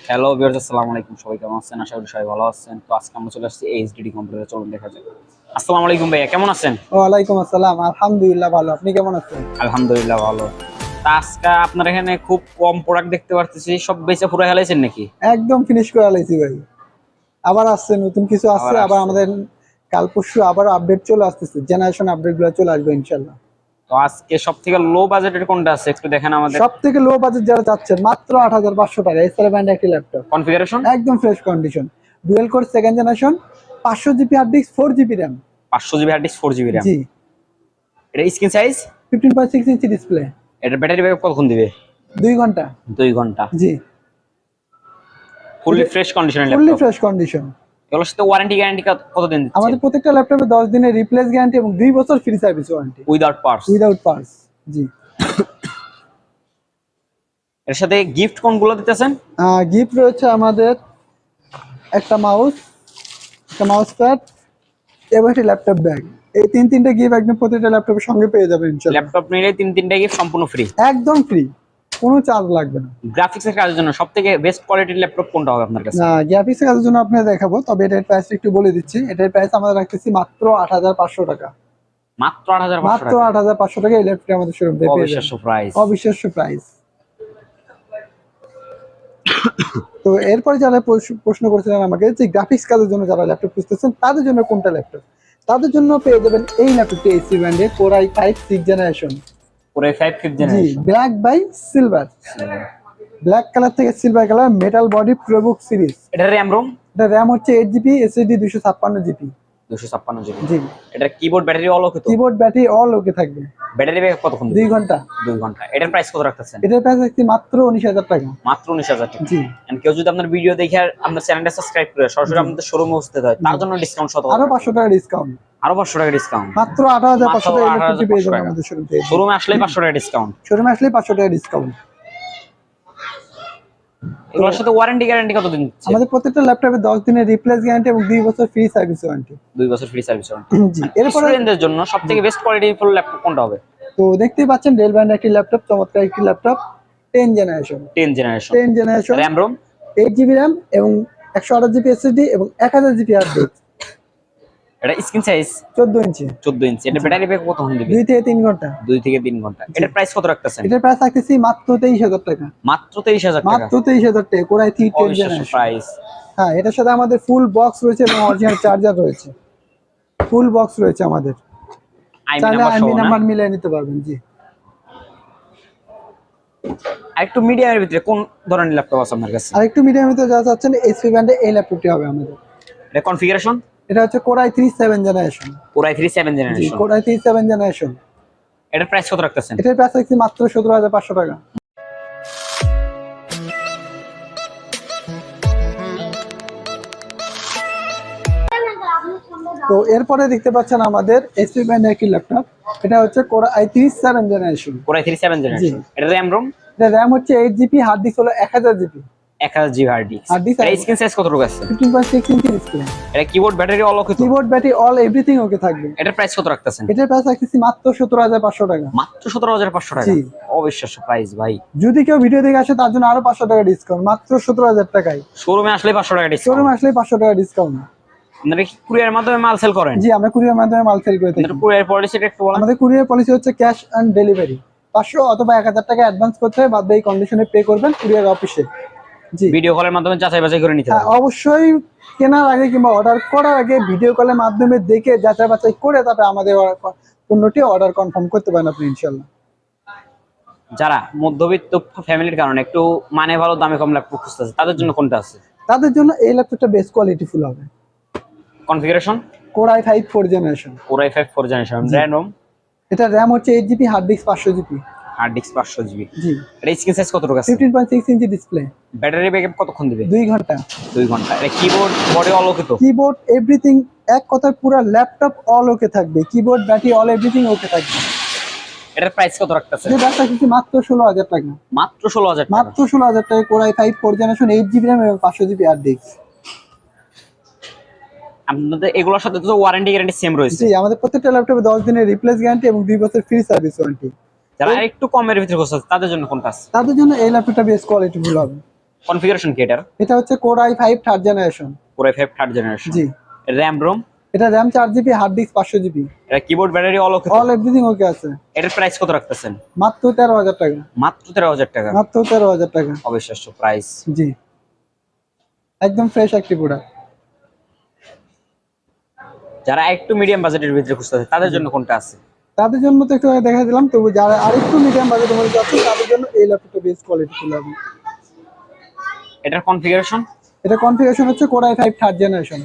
Hello viewers, আসসালামু আলাইকুম। সবাই কেমন আছেন? আশা করি সবাই ভালো আছেন। তো আজকে আমরা চলে আসছি এইচডিডি কম্পিউটারে, চলুন দেখা যাক। আসসালামু আলাইকুম ভাইয়া, কেমন আছেন? ওয়ালাইকুম আসসালাম, আলহামদুলিল্লাহ ভালো। আপনি কেমন আছেন? আলহামদুলিল্লাহ ভালো। তা আজকে আপনার এখানে খুব কম প্রোডাক্ট দেখতে পারতেছি, সব বেচে পুরো হেলাইছেন নাকি? একদম ফিনিশ করে আলাইছি ভাই। আবার আসছে, নতুন কিছু আসছে, আবার আবার আসছে। আমাদের কাল পরশু আবার আপডেট চলে আসতেছে, জেনারেশন আপডেট গুলো চলে আসবে ইনশাল্লাহ। তো আজকে সব থেকে লো বাজেটের কোনটা আছে একটু দেখেন আমাদের। সব থেকে লো বাজেট যারা চাচ্ছেন মাত্র ৮৫০০ টাকা এসআর ব্র্যান্ড একটি ল্যাপটপ, কনফিগারেশন একদম fresh condition, dual core second generation, 500 GB hard disk, 4 GB RAM. 500 GB hard disk, 4 GB RAM. জি, এটা স্ক্রিন সাইজ, 15.6 ইঞ্চি ডিসপ্লে। এটা ব্যাটারি ব্যাকআপ কতক্ষণ দিবে? 2 ঘন্টা। 2 ঘন্টা। জি, ফুললি ফ্রেশ কন্ডিশনের ফুললি ল্যাপটপ। Fresh condition. এগুলোর সাথে ওয়ারেন্টি গ্যারান্টি কতদিন দিচ্ছে? আমাদের প্রত্যেকটা ল্যাপটপে 10 দিনের রিপ্লেস গ্যারান্টি এবং 2 বছর free service warranty without parts. Without parts. জি, এর সাথে গিফট কোনগুলো দিতেছেন? গিফট রয়েছে আমাদের একটা মাউস, একটা মাউস প্যাড এবং একটা ল্যাপটপ ব্যাগ। এই তিনটে গিফট একদম প্রতিটা ল্যাপটপের সঙ্গে পেয়ে যাবেন ইনশাআল্লাহ। ল্যাপটপ নিলে তিনটা গিফট সম্পূর্ণ ফ্রি। একদম ফ্রি, কোনো চার্জ লাগবে না। গ্রাফিক্স এর কাজের জন্য সবথেকে বেস্ট কোয়ালিটির ল্যাপটপ কোনটা হবে আপনার কাছে? গ্রাফিক্স এর কাজের জন্য আপনাদের দেখাবো, তবে এটার প্রাইস একটু বলে দিচ্ছি। এটার প্রাইস আমরা রাখতেছি মাত্র ৮৫০০ টাকা। মাত্র ৮৫০০ মাত্র টাকা। ৮৫০০ টাকা এই ল্যাপটপটি আমাদের শোরুম থেকে পেয়ে অবিশ্বাস্য যাবেন। প্রাইস। অবিশ্বাস্য প্রাইস। তো এরপরে যারা প্রশ্ন করেছিলেন আমাকে যে গ্রাফিক্স কাজের জন্য যারা ল্যাপটপ খুঁজতেছেন তাদের জন্য কোনটা ল্যাপটপ, তাদের জন্য পেয়ে যাবেন এই ল্যাপটপটি, এইচপি ব্র্যান্ডের Core i5 6th জেনারেশন। পুরো 5th জি, generation. Black by silver, black colour থেকে silver colour, metal body ProBook series. এটা র্যাম রোম এটা র্যাম হচ্ছে 8 জিবি, এসএসডি 256 জিবি। 256 জিবি। জি, এটা কিবোর্ড ব্যাটারি অল ওকে তো? কিবোর্ড ব্যাটারি অল ওকে থাকবে। ব্যাটারি ব্যাকআপ কতক্ষণ দিবে? 2 ঘন্টা। 2 ঘন্টা। এটার প্রাইস কত রাখতেছেন? এটার প্রাইস হচ্ছে মাত্র ১৯,০০০ টাকা। মাত্র ১৯,০০০ টাকা। জি, এন্ড কেউ যদি আপনার ভিডিও দেখে আর আপনার চ্যানেলটা সাবস্ক্রাইব করে সরাসরি আপনাদের শোরুমে আসতে হয়, তার জন্য ডিসকাউন্ট কত? আরো ৫০০ টাকা ডিসকাউন্ট। আরো ৫০০ টাকা ডিসকাউন্ট। মাত্র ৮৫০০ টাকা এই ল্যাপটপটি পেয়ে ৮৮৫০০ যাবেন টাকা। আমাদের শোরুম থেকে। শোরুমে আসলেই ৫০০ টাকা ডিসকাউন্ট। শোরুমে আসলেই ৫০০ টাকা ডিসকাউন্ট। এগুলোর সাথে ওয়ারেন্টি গ্যারান্টি কতদিন দিচ্ছে? আমাদের প্রত্যেকটা ল্যাপটপে 10 দিনের রিপ্লেস গ্যারান্টি এবং 2 বছর ফ্রি সার্ভিস ওয়ারেন্টি। 2 বছর ফ্রি সার্ভিস ওয়ারেন্টি। জি, এরপরে স্টুডেন্টদের জন্য সবথেকে বেস্ট কোয়ালিটি ফুল ল্যাপটপ কোনটা হবে? তো দেখতেই পাচ্ছেন ডেল ব্র্যান্ডের একটি ল্যাপটপ, চমৎকার একটি laptop, 10 generation. 10 generation. 10 generation, RAM ROM 8 GB RAM এবং 128 জিবি এসএসডি এবং 1000 জিবি হার্ড ডিস্ক। এটা স্ক্রিন সাইজ 14 ইঞ্চি। 14 ইঞ্চি। এটা ব্যাটারি ব্যাকআপ কতক্ষণ দিবে? 2 থেকে 3 ঘন্টা। 2 থেকে 3 ঘন্টা। এটার প্রাইস কত রাখতেছেন? এটার প্রাইস রাখতেছি মাত্র 23,০০০ টাকা। মাত্র 23,০০০ টাকা। মাত্র 23,০০০ টাকা, Core i3 10 অবিশ্বাস্য জেনারেশন। প্রাইস। হ্যাঁ, এটার সাথে আমাদের ফুল বক্স রয়েছে এবং অরিজিনাল চার্জার রয়েছে। ফুল বক্স রয়েছে আমাদের, আইমি চাইলে নাম্বার সহ আইমি না? নাম্বার মিলিয়ে নিতে পারবেন। জি, আর একটু মিডিয়ামের ভিতরে কোন ধরনের ল্যাপটপ আছে আপনার কাছে? আর একটু মিডিয়ামে যা চাচ্ছেন এইচপি ব্র্যান্ডের এই ল্যাপটপটি হবে আমাদের। এটা কনফিগারেশন এটা হচ্ছে Core i3 7 generation. Core i3 7 জি, জেনারেশন। Core i3 7 generation. এটার প্রাইস কত রাখতেছেন? এটার প্রাইস রাখছি মাত্র 17,৫০০ টাকা। তো এরপরে দেখতে পাচ্ছেন আমাদের এইচপি ব্র্যান্ডের একটি ল্যাপটপ, এটা হচ্ছে Core i3 7 generation. Core i3 7 generation. এটা র‍্যাম রোম এটা র্যাম হচ্ছে 8 জিবি, হার্ড ডিস্ক হলো 1000 GB. 1000 GB hard disk. Hard disk এর স্ক্রিন সাইজ কতটুকু আছে? 15.6 ইঞ্চি ডিসপ্লে। এটা কিবোর্ড ব্যাটারি অল ওকে তো? Keyboard battery all everything okay থাকবে। এটার প্রাইস কত রাখতেছেন? এটার প্রাইস রাখতেছি মাত্র 17,৫০০ টাকা। মাত্র ১৭৫০০ টাকা। জি। অবিশ্বাস্য প্রাইস ভাই। যদি কেউ ভিডিও দেখে আসে তার জন্য আরো ৫০০ টাকা ডিসকাউন্ট, মাত্র 17,০০০ টাকায়। শোরুমে আসলে ৫০০ টাকা ডিসকাউন্ট। শোরুমে আসলে ৫০০ টাকা ডিসকাউন্ট। আপনারা কি কুরিয়ার মাধ্যমে মাল সেল করেন? জি, আমরা কুরিয়ার মাধ্যমে মাল সেল করে থাকি। আপনাদের কুরিয়ার পলিসিটা একটু বলেন। আমাদের কুরিয়ার পলিসি হচ্ছে ক্যাশ অন ডেলিভারি। ৫০০ অথবা ১,০০০ টাকা অ্যাডভান্স করতে হবে, বাদ বাকি কন্ডিশনে পে করবেন কুরিয়ার অফিসে। জি, ভিডিও কলের মাধ্যমে যাচাই বাছাই করে নিতে হ্যাঁ, হবে। অবশ্যই কেনার আগে কিংবা অর্ডার করার আগে ভিডিও কলের মাধ্যমে দেখে যাচাই বাছাই করে তারপরে আমাদের পণ্যটি অর্ডার কনফার্ম করতে পারেন আপনি ইনশাল্লাহ। যারা মধ্যবিত্ত ফ্যামিলির কারণে একটু মানে ভালো দামে কম ল্যাপটপ খুঁজতেছে তাদের জন্য কোনটা আছে? তাদের জন্য এই ল্যাপটপটা বেস্ট কোয়ালিটি ফুল হবে। Configuration Core i5 4 generation. Core i5 4 generation. জি। র‍্যাম রোম এটা র্যাম হচ্ছে 8 GB, hard disk 500 GB. Hard disk 500 GB. জি, এটা স্ক্রিন সাইজ কতটুকু আছে? 15.6 ইঞ্চি ডিসপ্লে। ব্যাটারি ব্যাকআপ কতক্ষণ দিবে? 2 ঘন্টা। 2 ঘন্টা। এটা কিবোর্ড বডি অল ওকে তো? কিবোর্ড এভরিথিং, এক কথায় পুরো ল্যাপটপ অল ওকে থাকবে। Keyboard battery all everything okay থাকবে। এটার প্রাইস কত রাখতেছে? এটা দাম রাখছি মাত্র 16,০০০ টাকা। মাত্র ১৬০০০ টাকা। মাত্র 16,০০০ টাকা Core i5 4 generation, 8 GB RAM এবং 500 জিবি হার্ড ডিস্ক। আপনাদের এগুলোর সাথে তো ওয়ারেন্টি গ্যারান্টি সেম রয়েছে? জি, আমাদের প্রত্যেকটা ল্যাপটপে 10 দিনের রিপ্লেস গ্যারান্টি এবং 2 বছর ফ্রি সার্ভিস ওয়ারেন্টি। যারা একটু কমের ভিতরে খুঁজছে তাদের জন্য কোনটা আছে? তাদের জন্য এই ল্যাপটপটা বেস্ট কোয়ালিটি ফুল হবে। কনফিগারেশন কি এটার? এটা হচ্ছে core I five third generation. Core i5 third generation. জি। RAM ROM? এটা RAM 4 GB, hard disk 500 GB. এটা keyboard battery all okay? All everything okay আছে। এটার প্রাইস কত রাখতেছেন? মাত্র 13,000 টাকা। মাত্র 13,000 টাকা। মাত্র 13,000 টাকা। অবিশ্বাস্য প্রাইস। জি, একদম ফ্রেশ একটি প্রোডাক্ট। যারা একটু মিডিয়াম বাজেটের ভিতরে খুঁজতেছে তাদের জন্য কোনটা আছে? তাদের জন্য তো একটু আগে দেখা দিলাম, তবু যারা আরেকটু মিডিয়াম বাজেটের মধ্যে যাচ্ছে তাদের জন্য এই ল্যাপটপটা বেস্ট কোয়ালিটি ফুল হবে। এটার কনফিগারেশন? এটা কনফিগারেশন হচ্ছে core I five third generation.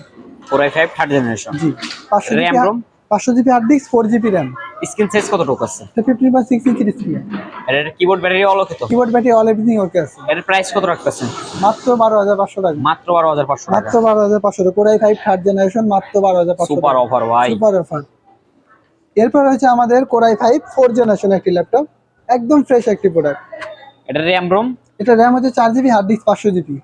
Core i5 third generation. জি, 500 RAM GB, ROM? 500 GB hard disk, 4 GB RAM. Screen size কতটুকু আছে? এটা 15.6 ইঞ্চি ডিসপ্লে। এটার কিবোর্ড ব্যাটারি অল ওকে তো? Keyboard battery all everything okay আছে। এটার price কত রাখতেছেন? মাত্র 12,500 টাকা। মাত্র 12,500 টাকা। মাত্র 12,500 টাকা। Core I five third generation মাত্র 12,500 সুপার টাকা। অফার ভাই। Super offer. এরপর হচ্ছে আমাদের কোর আই ফাইভ 4 জেনারেশন একটি ল্যাপটপ, একদম ফ্রেশ একটি প্রোডাক্ট। এটার র‍্যাম রোম? এটা র্যাম হচ্ছে 4 জিবি, হার্ড ডিস্ক 500 জিবি।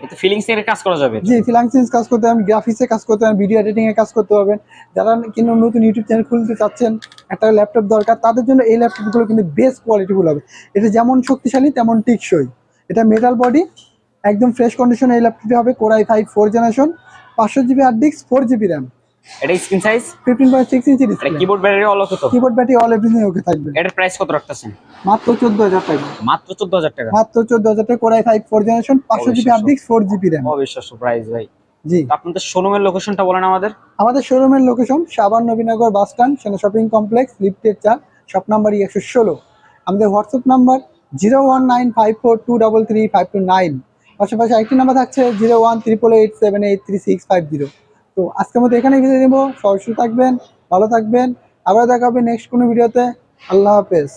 এটা ফিলিংস এর কাজ করা যাবে? জি, ফ্রিল্যান্সিং কাজ করতে পারবেন, গ্রাফিক্সে কাজ করতে পারবেন, ভিডিও এডিটিং এ কাজ করতে পারবেন। যারা কিন্তু নতুন ইউটিউব চ্যানেল খুলতে চাচ্ছেন, একটা ল্যাপটপ দরকার, তাদের জন্য এই ল্যাপটপগুলো কিন্তু বেস্ট কোয়ালিটিফুল হবে। এটা যেমন শক্তিশালী তেমন টেকসই। এটা মেটাল বডি, একদম ফ্রেশ কন্ডিশনে এই ল্যাপটপটি হবে। Core I five 4 generation, 500 GB hard disk, 4 GB RAM. এটা স্ক্রিন সাইজ? 15.6 ইঞ্চি এটা display. Keyboard battery all okay তো? Keyboard battery all everything okay থাকবে। এটার প্রাইস কত রাখতেছেন? মাত্র 14,000 টাকা। মাত্র 14,000 টাকা। মাত্র 14,000 টাকা। Core I five 4 generation, 500 GB hard disk, 4 GB RAM. অবিশ্বাস্য প্রাইস ভাই। জি। তো আপনাদের শোরুমের লোকেশনটা বলেন আমাদের। আমাদের শোরুমের লোকেশন সাবান নবীনগর বাস স্ট্যান্ড, সেনা শপিং কমপ্লেক্স, লিফটের 4, শপ নাম্বার 116। আমাদের হোয়াটসঅ্যাপ নাম্বার 01954233529। পাশাপাশি আরেকটি নাম্বার থাকছে 01388783650। তো আজকের মতো এখানেই বিদায় নেব। সবাই সুস্থ থাকবেন, ভালো থাকবেন। আবার দেখা হবে নেক্সট কোনো ভিডিওতে। আল্লাহ হাফেজ।